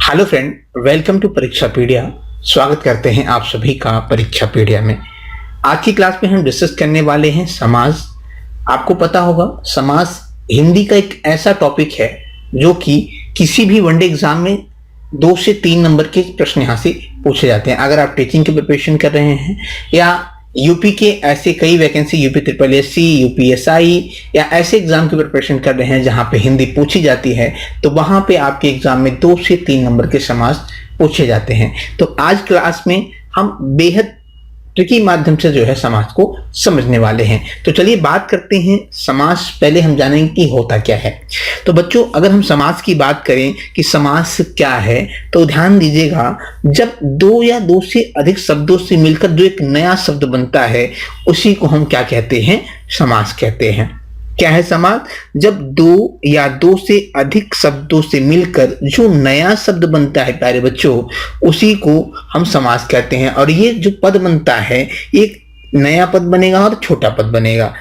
Hello friend, welcome to परीक्षा पीडिया। स्वागत करते हैं आप सभी का परीक्षा पीडिया में। आज की क्लास में हम डिस्कस करने वाले हैं समाज। आपको पता होगा समाज हिंदी का एक ऐसा टॉपिक है जो कि किसी भी वनडे एग्जाम में 2 से 3 नंबर के प्रश्न यहाँ से पूछे जाते हैं। अगर आप टीचिंग की प्रिपरेशन कर रहे हैं या यूपी के ऐसे कई vacancy UP triple SC, UPSI या ऐसे एग्जाम की प्रिपरेशन कर रहे हैं जहां पे हिंदी पूछी जाती है, तो वहां पे आपके एग्जाम में 2 से 3 नंबर के समास पूछे जाते हैं। तो आज क्लास में हम बेहद ट्रिकी माध्यम से जो है समास को समझने वाले हैं। तो चलिए बात करते हैं समास। पहले हम जानेंगे कि होता क्या है। तो बच्चों, अगर हम समास की बात करें कि समास क्या है, तो ध्यान दीजिएगा, जब 2 या 2 से अधिक शब्दों से मिलकर जो एक नया शब्द बनता है उसी को हम क्या कहते हैं? समास कहते हैं। क्या है समास? जब 2 या 2 से अधिक शब्दों से मिलकर जो नया शब्द बनता है प्यारे बच्चों, उसी को हम समास कहते हैं। और ये जो पद बनता है, एक नया पद बनेगा और छोटा पद बनेगा।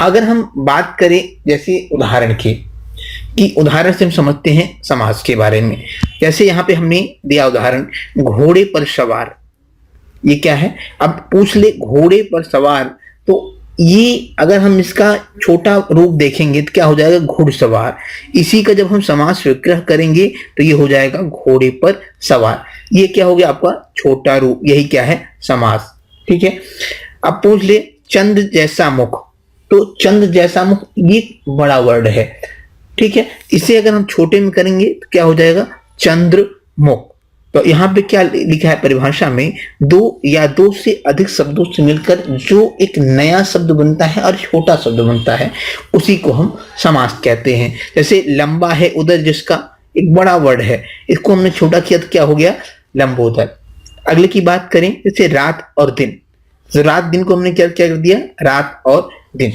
अगर हम बात करें जैसे उदाहरण की, कि उदाहरण से हम समझते हैं समास के बारे में। जैसे यहाँ पे हमने दिया उदाहरण, घोड़े पर सवार। ये क्या है? अब पूछ ले, घोड़े पर सवार, तो ये अगर हम इसका छोटा रूप देखेंगे तो क्या हो जाएगा? घुड़सवार। इसी का जब हम समास विग्रह करेंगे तो ये हो जाएगा घोड़े पर सवार। ये क्या हो गया? आपका छोटा रूप। यही क्या है? समास। ठीक है। अब पूछ ले, चंद्र जैसा मुख। तो चंद्र जैसा मुख ये बड़ा वर्ड है। ठीक है। इसे अगर हम छोटे में करेंगे तो क्या हो जाएगा? चंद्र मुख। तो यहाँ पे क्या लिखा है परिभाषा में? 2 या 2 से अधिक शब्दों से मिलकर जो एक नया शब्द बनता है और छोटा शब्द बनता है, उसी को हम समास कहते हैं। जैसे लंबा है उधर जिसका, एक बड़ा वर्ड है, इसको हमने छोटा किया तो क्या हो गया? लंबोदर। अगले की बात करें, जैसे रात और दिन। तो रात दिन को हमने क्या क्या कर दिया? रात और दिन।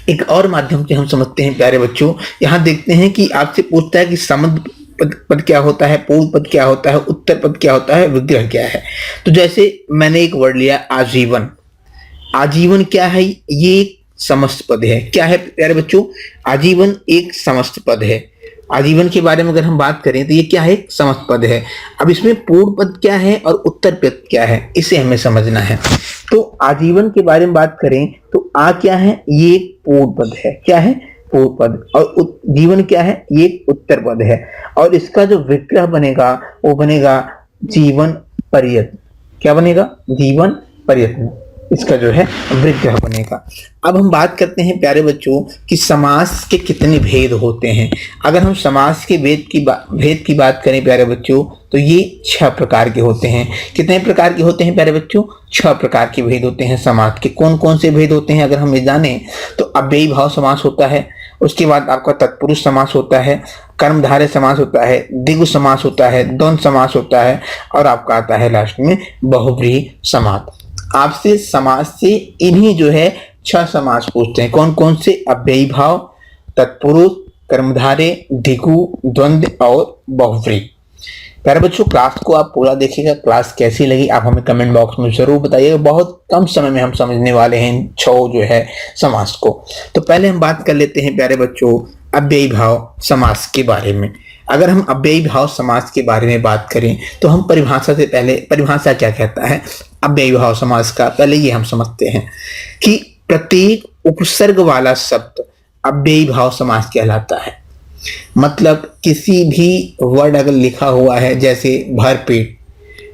एक और माध्यम से हम समझते हैं प्यारे बच्चों। यहाँ देखते हैं कि आपसे पूछता है कि समुद्र पद क्या होता है, पूर्व पद क्या होता है, उत्तर पद क्या होता है, विग्रह क्या है। तो जैसे मैंने एक वर्ड लिया आजीवन। आजीवन क्या है? ये एक समस्त पद है। क्या है प्यारे बच्चों? आजीवन एक समस्त पद है। आजीवन के बारे में अगर हम बात करें तो ये क्या है? समस्त पद है। अब इसमें पूर्व पद क्या है और उत्तर पद क्या है, इसे हमें समझना है। तो आजीवन के बारे में बात करें तो आ क्या है? ये एक पूर्व पद है। क्या है? पूर्व पद। और जीवन क्या है? ये उत्तर पद है। और इसका जो विग्रह बनेगा वो बनेगा जीवन पर्यत। क्या बनेगा? जीवन प्रयत्न। इसका जो है विग्रह बनेगा। अब हम बात करते हैं प्यारे बच्चों कि समास के कितने भेद होते हैं। अगर हम समास के भेद की बात करें प्यारे बच्चों, तो ये 6 प्रकार के होते हैं। कितने प्रकार के होते हैं प्यारे बच्चों? 6 प्रकार के भेद होते हैं समास के। कौन कौन से भेद होते हैं अगर हम ये जाने, तो अव्ययी भाव समास होता है, उसके बाद आपका तत्पुरुष समास होता है, कर्मधारय समास होता है, द्विगु समास होता है, द्वंद्व समास होता है, और आपका आता है लास्ट में बहुव्रीहि समास। आपसे समास से इन्हीं जो है 6 समास पूछते हैं। कौन कौन से? अव्ययी भाव, तत्पुरुष, कर्मधारय, द्विगु, द्वंद्व और बहुव्रीहि। प्यारे बच्चों, क्लास को आप पूरा देखिएगा। क्लास कैसी लगी आप हमें कमेंट बॉक्स में जरूर बताइएगा। बहुत कम समय में हम समझने वाले हैं 6 जो है समास को। तो पहले हम बात कर लेते हैं प्यारे बच्चों अव्ययी भाव समास के बारे में। अगर हम अव्ययी भाव समास के बारे में बात करें तो हम परिभाषा से पहले, परिभाषा क्या कहता है अव्ययी भाव समास का, पहले ये हम समझते हैं कि प्रत्येक उपसर्ग वाला शब्द अव्ययी भाव समास कहलाता है। मतलब किसी भी वर्ड अगर लिखा हुआ है, जैसे भरपेट,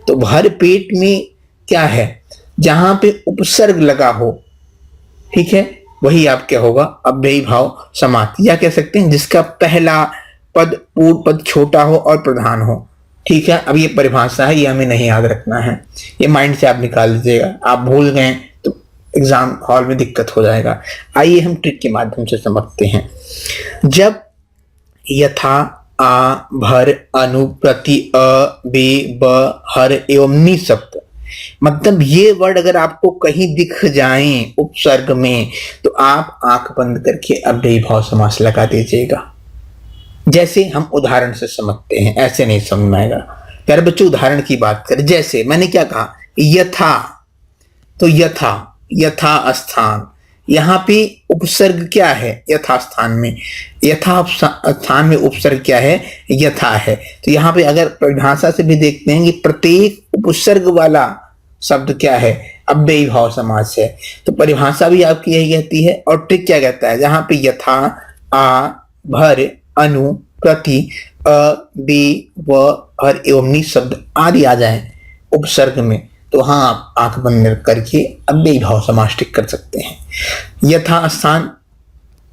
तो भरपेट में क्या है? जहां पे उपसर्ग लगा हो, ठीक है, वही आप क्या होगा? अव्ययी भाव समास। या कह सकते हैं जिसका पहला पद पूर्व पद छोटा हो और प्रधान हो। ठीक है। अब ये परिभाषा है, ये हमें नहीं याद रखना है, ये माइंड से आप निकाल दीजिएगा। आप भूल गए तो एग्जाम हॉल में दिक्कत हो जाएगा। आइए हम ट्रिक के माध्यम से समझते हैं। जब यथा, आ, भर, अनु, प्रति, अ, बे, ब, हर एवं नि शब्द, मतलब ये वर्ड अगर आपको कहीं दिख जाएं उपसर्ग में, तो आप आंख बंद करके अव्ययी भाव समास लगा दीजिएगा। जैसे हम उदाहरण से समझते हैं, ऐसे नहीं समझ में आएगा। प्यारे बच्चों, उदाहरण की बात करें, जैसे मैंने क्या कहा? यथा, तो यथा, यथा स्थान, यहाँ पे उपसर्ग क्या है? यथास्थान में, यथास्थान में उपसर्ग क्या है? यथा है। तो यहाँ पे अगर परिभाषा से भी देखते हैं कि प्रत्येक उपसर्ग वाला शब्द क्या है? अव्ययी भाव समास है। तो परिभाषा भी आपकी यही कहती है। और ट्रिक क्या कहता है? जहां पे यथा, आ, भर, अनु, प्रति, अ, बे, व, हर एवं नि शब्द आदि आ जाए उपसर्ग में, तो हाँ आप आंख बंद करके अव्ययी भाव समास टिक कर सकते हैं। यथा स्थान,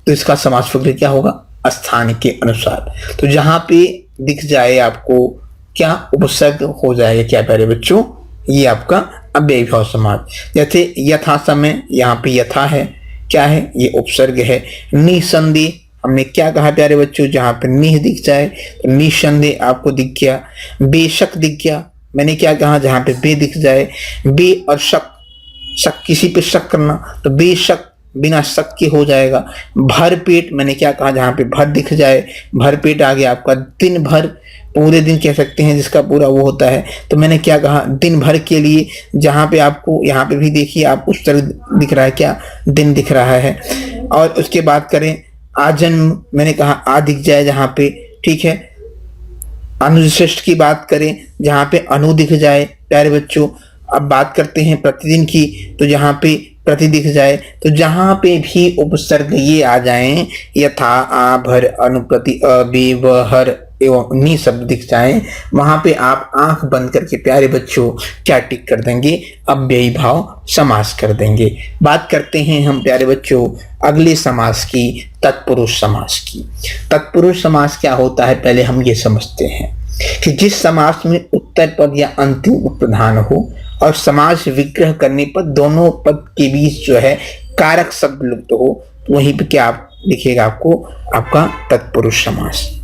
तो इसका समास विग्रह क्या होगा? स्थान के अनुसार। तो जहां पे दिख जाए आपको क्या उपसर्ग हो जाएगा क्या प्यारे बच्चों? ये आपका अव्ययी भाव समास। जैसे यथा समय, यहाँ पे यथा है, क्या है? ये उपसर्ग है। निसंदेह, हमने क्या कहा प्यारे बच्चों? जहां पे निह दिख जाए तो निसंदेह आपको दिख गया। बेशक दिख गया, मैंने क्या कहा? जहां पे बे दिख जाए, बे और शक, शक किसी पे शक करना, तो बेशक बिना शक के हो जाएगा। भर पेट, मैंने क्या कहा? जहां पे भर दिख जाए, भर पेट आ गया आपका। दिन भर, पूरे दिन कह सकते हैं जिसका पूरा वो होता है, तो मैंने क्या कहा? दिन भर के लिए। जहां पे आपको यहाँ पे भी देखिए आप उस तरह दिख रहा है, क्या? दिन दिख रहा है। और उसके बाद करें आजन्म, मैंने कहा आ दिख जाए जहां पे, ठीक है। अनुश्रेष्ठ की बात करें, जहां पे अनु दिख जाए प्यारे बच्चों। अब बात करते हैं प्रतिदिन की, तो जहां पे प्रति दिख जाए, तो जहां पे भी उपसर्ग ये आ जाएं, यथा, आ, भर, अनु, प्रति, अ, बे, व, हर एवं नि शब्द दिख जाए, वहां पे आप आंख बंद करके प्यारे बच्चों क्या टिक कर देंगे? अव्ययी भाव समास कर देंगे। बात करते हैं हम प्यारे बच्चों अगले समास की, तत्पुरुष समास की। तत्पुरुष समास क्या होता है? पहले हम ये समझते हैं कि जिस समास में उत्तर पद या अंतिम उपप्रधान हो और समास विग्रह करने पर दोनों पद के बीच जो है कारक शब्द लुप्त हो, तो वहीं पे क्या आप लिखिएगा? आपको आपका तत्पुरुष समास।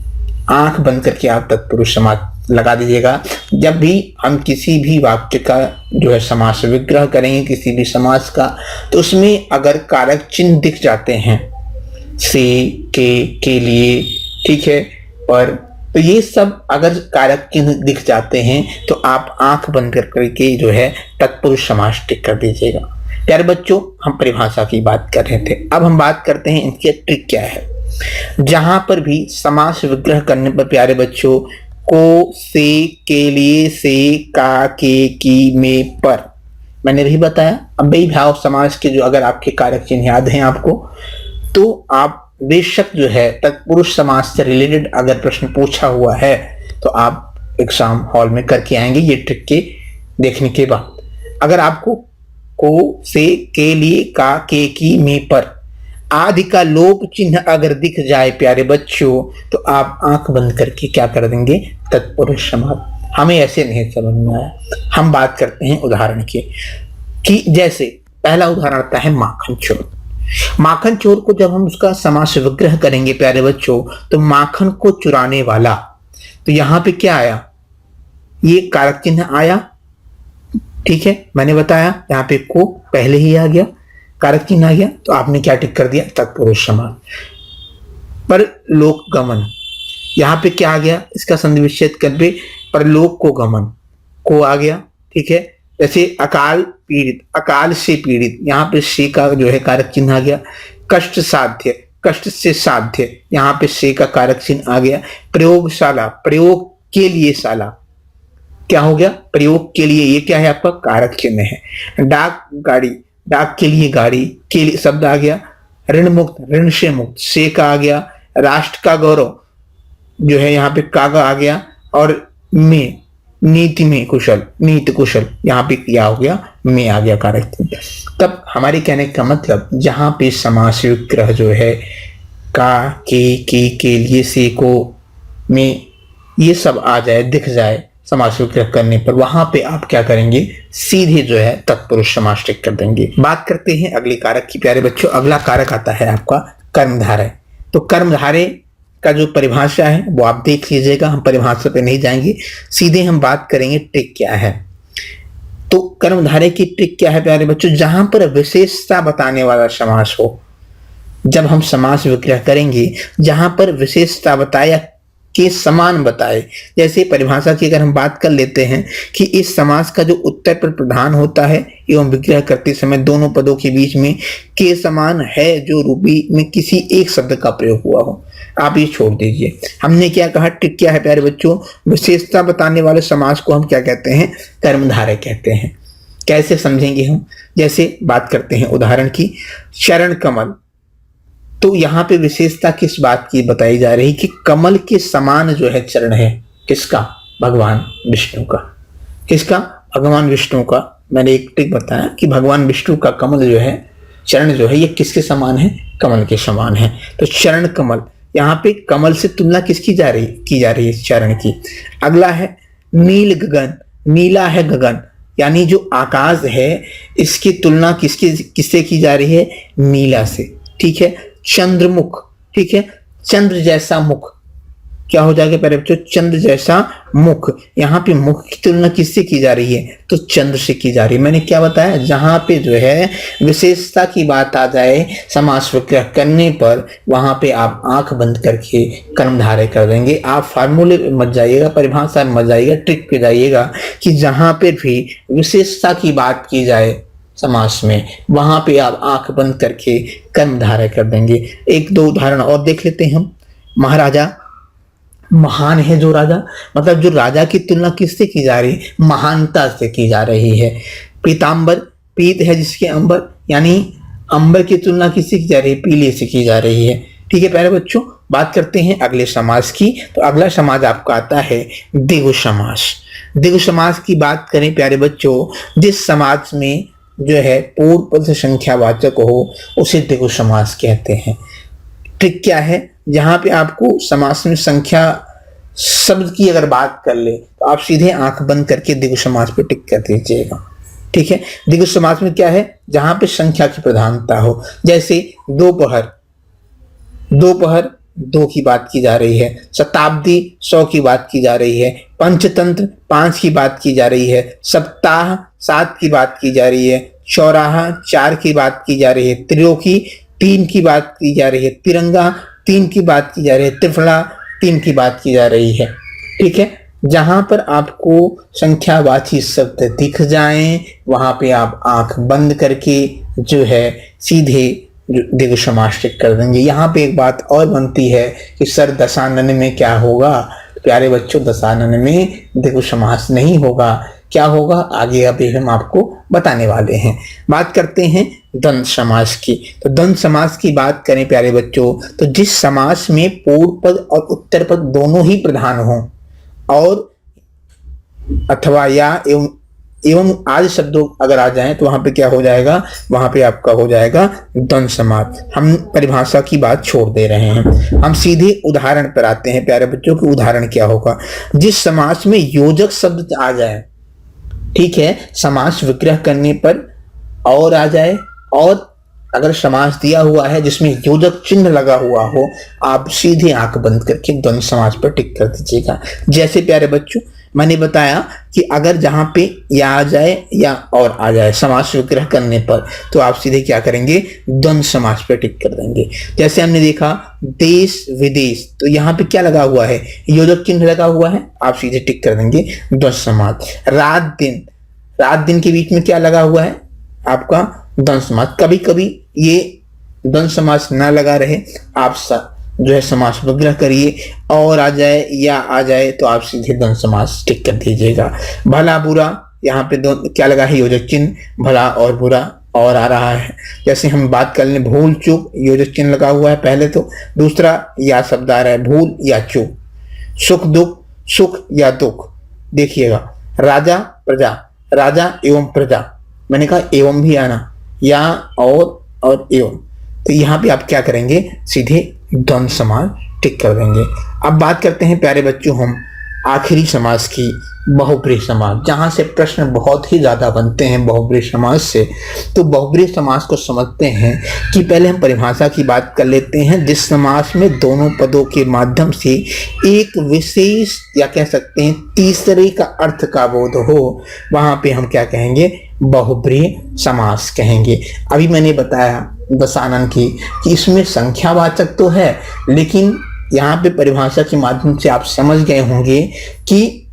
आंख बंद करके आप तत्पुरुष समास लगा दीजिएगा। जब भी हम किसी भी वाक्य का जो है समास विग्रह करेंगे, किसी भी समास का, तो उसमें अगर कारक चिन्ह दिख जाते हैं, से, के लिए, ठीक है, पर, तो ये सब अगर कारक चिन्ह दिख जाते हैं तो आप आंख बंद करके जो है तत्पुरुष समास टिक कर दीजिएगा। प्यारे बच्चों हम परिभाषा की बात कर रहे थे, अब हम बात करते हैं इनकी ट्रिक क्या है। जहां पर भी समास विग्रह करने पर प्यारे बच्चों को, से, के लिए, से, का, के, की, में, पर, मैंने भी बताया अव्ययी भाव समास के जो अगर आपके कारक चिन्ह याद हैं आपको, तो आप बेशक जो है तत्पुरुष समास से रिलेटेड अगर प्रश्न पूछा हुआ है तो आप एग्जाम हॉल में करके आएंगे ये ट्रिक के देखने के बाद। अगर आपको को, से, के लिए, का, के, की, में, पर आदि का लोप चिन्ह अगर दिख जाए प्यारे बच्चों, तो आप आंख बंद करके क्या कर देंगे? तत्पुरुष समास। हमें ऐसे नहीं समझ में आया, हम बात करते हैं उदाहरण की, कि जैसे पहला उदाहरण आता है माखन चोर। माखन चोर को जब हम उसका समास विग्रह करेंगे प्यारे बच्चों, तो माखन को चुराने वाला, तो यहां पे क्या आया? ये कारक चिन्ह आया, ठीक है, मैंने बताया यहाँ पे को पहले ही आ गया, कारक चिन्ह आ गया, तो आपने क्या टिक कर दिया? तत्पुरुष समास। पर लोक गमन, यहाँ पे क्या आ गया? इसका संधि विच्छेद कर पे परलोक को गमन, को आ गया, ठीक है। जैसे अकाल पीड़ित, अकाल से पीड़ित, यहाँ पे से का जो है कारक चिन्ह आ गया। कष्ट साध्य, कष्ट से साध्य, यहाँ पे से का कारक चिन्ह आ गया। प्रयोगशाला, प्रयोग के लिए शाला, क्या हो गया? प्रयोग के लिए, ये क्या है? आपका कारक चिन्ह है। डाक गाड़ी, डाक के लिए गाड़ी, के लिए शब्द आ गया। ऋण मुक्त, ऋण से मुक्त, से का आ गया। राष्ट्र का गौरव जो है यहाँ पे कागा आ गया। और में, नीति में कुशल, नीति कुशल, यहाँ पे क्या हो गया? में आ गया कारक चिन्ह। तब हमारे कहने का मतलब जहां पे समास विग्रह जो है का, के लिए, से, को, में, ये सब आ जाए, दिख जाए समास विग्रह करने पर, वहां पे आप क्या करेंगे? सीधे जो है तत्पुरुष समास टिक कर देंगे। बात करते हैं अगले कारक की प्यारे बच्चों। अगला कारक आता है आपका कर्मधारय। तो कर्मधारय का जो परिभाषा है वो आप देख लीजिएगा, हम परिभाषा पे नहीं जाएंगे, सीधे हम बात करेंगे ट्रिक क्या है। तो कर्मधारय की ट्रिक क्या है प्यारे बच्चों? जहां पर विशेषता बताने वाला समास हो, जब हम समास विग्रह करेंगे, जहां पर विशेषता बताया के समान बताए। जैसे परिभाषा की अगर हम बात कर लेते हैं कि इस समास का जो उत्तर पर प्रधान होता है एवं विग्रह करते समय दोनों पदों के बीच में के समान है जो रूपी में किसी एक शब्द का प्रयोग हुआ हो। आप ये छोड़ दीजिए। हमने क्या कहा, ट्रिक क्या है प्यारे बच्चों, विशेषता बताने वाले समास को हम क्या कहते हैं, कर्मधारय कहते हैं। कैसे समझेंगे हम, जैसे बात करते हैं उदाहरण की, चरण कमल। तो यहाँ पे विशेषता किस बात की बताई जा रही कि कमल के समान जो है चरण है, किसका, भगवान विष्णु का। किसका, भगवान विष्णु का। मैंने एक ट्रिक बताया कि भगवान विष्णु का कमल जो है, चरण जो है, ये किसके समान है, कमल के समान है। तो चरण कमल, यहाँ पे कमल से तुलना किसकी की जा रही है, चरण की। अगला है नील गगन। नीला है गगन, यानी जो आकाश है इसकी तुलना किससे की जा रही है, नीला से। ठीक है। चंद्रमुख, ठीक है, चंद्र जैसा मुख। क्या हो जाएगा प्यारे बच्चों, चंद्र जैसा मुख। यहाँ पे मुख की तुलना किससे की जा रही है, तो चंद्र से की जा रही है। मैंने क्या बताया, जहां पे जो है विशेषता की बात आ जाए समास विग्रह करने पर, वहां पे आप आंख बंद करके कर्मधारय कर देंगे। आप फार्मूले में मत जाइएगा, परिभाषा में मत जाइएगा, ट्रिक पे जाइएगा कि जहां पे भी विशेषता की बात की जाए समास में, वहां पे आप आंख बंद करके कर्मधारय कर देंगे। एक दो उदाहरण और देख लेते हैं हम। महाराजा, महान है जो राजा, मतलब जो राजा की तुलना किससे की जा रही है, महानता से की जा रही है। पीतांबर, पीत है जिसके अंबर, यानी अंबर की तुलना किससे की जा रही है, पीले से की जा रही है। ठीक है प्यारे बच्चों, बात करते हैं अगले समास की। तो अगला समास आपका आता है द्विगु समास। द्विगु समास की बात करें प्यारे बच्चों, जिस समास में जो है पूर्व पद से संख्यावाचक हो उसे द्विगु समास कहते हैं। ट्रिक क्या है, जहां पे आपको समास में संख्या शब्द की अगर बात कर ले तो आप सीधे आंख बंद करके द्विगु समास पे टिक कर दीजिएगा। ठीक है। द्विगु समास में क्या है, जहां पे संख्या की प्रधानता हो। जैसे दोपहर, दोपहर 2 की बात की जा रही है। शताब्दी 100 की बात की जा रही है। पंचतंत्र 5 की बात की जा रही है। सप्ताह 7 की बात की जा रही है। चौराहा 4 की बात की जा रही है। त्रिलोकी 3 की बात की जा रही है। तिरंगा 3 की बात की जा रही है। त्रिफला 3 की बात की जा रही है। ठीक है। जहां पर आपको संख्यावाची शब्द दिख जाएं वहां पे आप आंख बंद करके जो है सीधे द्विगु समास टिक कर देंगे। यहाँ पे एक बात और बनती है कि सर दशानन में क्या होगा, प्यारे बच्चों दशानन में द्विगु समास नहीं होगा। क्या होगा आगे अभी हम आपको बताने वाले हैं। बात करते हैं द्वंद्व समास की। तो द्वंद्व समास की बात करें प्यारे बच्चों, तो जिस समास में पूर्व पद और उत्तर पद दोनों ही प्रधान हों और अथवा या एवं आदि शब्दों अगर आ जाएं तो वहां पे क्या हो जाएगा, वहां पे आपका हो जाएगा द्वंद्व समास। हम परिभाषा की बात छोड़ दे रहे हैं, हम सीधे उदाहरण पर आते हैं प्यारे बच्चों कि उदाहरण क्या होगा। जिस समास में योजक शब्द आ जाए, ठीक है, समास विग्रह करने पर और आ जाए, और अगर समास दिया हुआ है जिसमें योजक चिन्ह लगा हुआ हो, आप सीधे आंख बंद करके द्वंद्व समास पर टिक कर दीजिएगा। जैसे प्यारे बच्चों मैंने बताया कि अगर जहां पे या आ जाए या और आ जाए समास विग्रह करने पर, तो आप सीधे क्या करेंगे, द्वंद्व समास पर टिक कर देंगे। जैसे हमने देखा देश विदेश, तो यहाँ पे क्या लगा हुआ है, योजक चिन्ह लगा हुआ है, आप सीधे टिक कर देंगे द्वंद्व समास। रात दिन, रात दिन के बीच में क्या लगा हुआ है आपका, द्वंद्व समास। कभी कभी ये द्वंद्व समास ना लगा रहे, आप जो है समास विग्रह करिए और आ जाए या आ जाए तो आप सीधे द्वंद्व समास टिक कर दीजिएगा। भला बुरा, यहाँ पे क्या लगा है, योजक चिन्ह, भला और बुरा और आ रहा है। जैसे हम बात कर लें भूल चूक, योजक चिन्ह लगा हुआ है पहले, तो दूसरा या शब्द आ रहा है भूल या चूक। सुख दुख, सुख या दुख, देखिएगा। राजा प्रजा, राजा एवं प्रजा, मैंने कहा एवं भी आना, या और एवं, तो यहाँ पे आप क्या करेंगे, सीधे द्वंद्व समास टिक कर देंगे। अब बात करते हैं प्यारे बच्चों हम आखिरी समास की, बहुब्रीहि समास, जहां से प्रश्न बहुत ही ज्यादा बनते हैं बहुब्रीहि समास से। तो बहुब्रीहि समास को समझते हैं कि पहले हम परिभाषा की बात कर लेते हैं। जिस समास में दोनों पदों के माध्यम से एक विशेष या कह सकते हैं तीसरे का अर्थ का बोध हो, वहां पे हम क्या कहेंगे, बहुब्रीहि समास कहेंगे। अभी मैंने बताया दशानन की कि इसमें संख्यावाचक तो है लेकिन यहाँ पे परिभाषा के माध्यम से आप समझ गए होंगे कि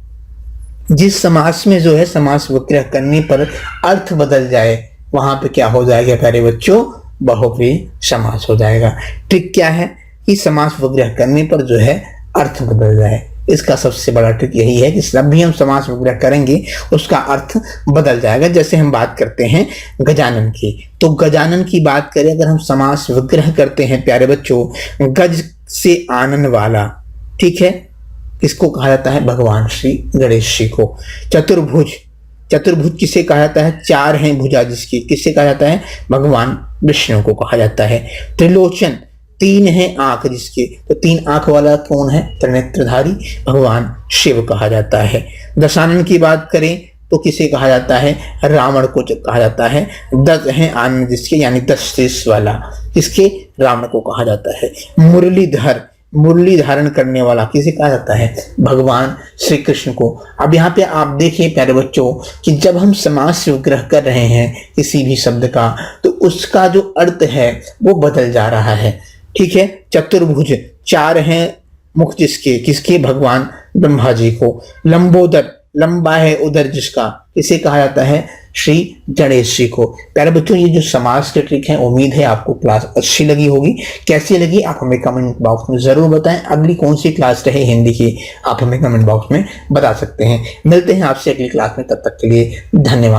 जिस समास में जो है समास विग्रह करने पर अर्थ बदल जाए वहां पे क्या हो जाएगा प्यारे बच्चों, बहुव्रीहि समास हो जाएगा। ट्रिक क्या है कि समास विग्रह करने पर जो है अर्थ बदल जाए। इसका सबसे बड़ा ट्रिक यही है कि जब भी हम समास विग्रह करेंगे उसका अर्थ बदल जाएगा। जैसे हम बात करते हैं गजानन की, तो गजानन की बात करें अगर हम समास विग्रह करते हैं प्यारे बच्चों, गज से आनन वाला, ठीक है, किसको कहा जाता है, भगवान श्री गणेश जी को। चतुर्भुज, चतुर्भुज किसे कहा जाता है, चार हैं भुजा जिसकी, किससे कहा जाता है, भगवान विष्णु को कहा जाता है। त्रिलोचन, तीन है आंख जिसके, तो तीन आंख वाला कौन है, त्रिनेत्रधारी भगवान शिव कहा जाता है। दशानन की बात करें तो किसे कहा जाता है, रावण को कहा जाता है। 10 हैं आनन जिसके, यानी 10 शीश वाला, किसके, रावण को कहा जाता है। मुरलीधर, मुरली धारण करने वाला किसे कहा जाता है, भगवान श्री कृष्ण को। अब यहाँ पे आप देखिए प्यारे बच्चों कि जब हम समास विग्रह कर रहे हैं किसी भी शब्द का तो उसका जो अर्थ है वो बदल जा रहा है, ठीक है। चतुर्भुज, चार हैं मुख जिसके, किसके, भगवान ब्रह्मा जी को। लंबोदर, लंबा है उधर जिसका, किसे कहा जाता है, श्री गणेश जी को। प्यारे बच्चों ये जो समास के ट्रिक है उम्मीद है आपको क्लास अच्छी लगी होगी। कैसी लगी आप हमें कमेंट बॉक्स में जरूर बताएं। अगली कौन सी क्लास रहे हिंदी की आप हमें कमेंट बॉक्स में बता सकते हैं। मिलते हैं आपसे अगली क्लास में, तब तक के लिए धन्यवाद।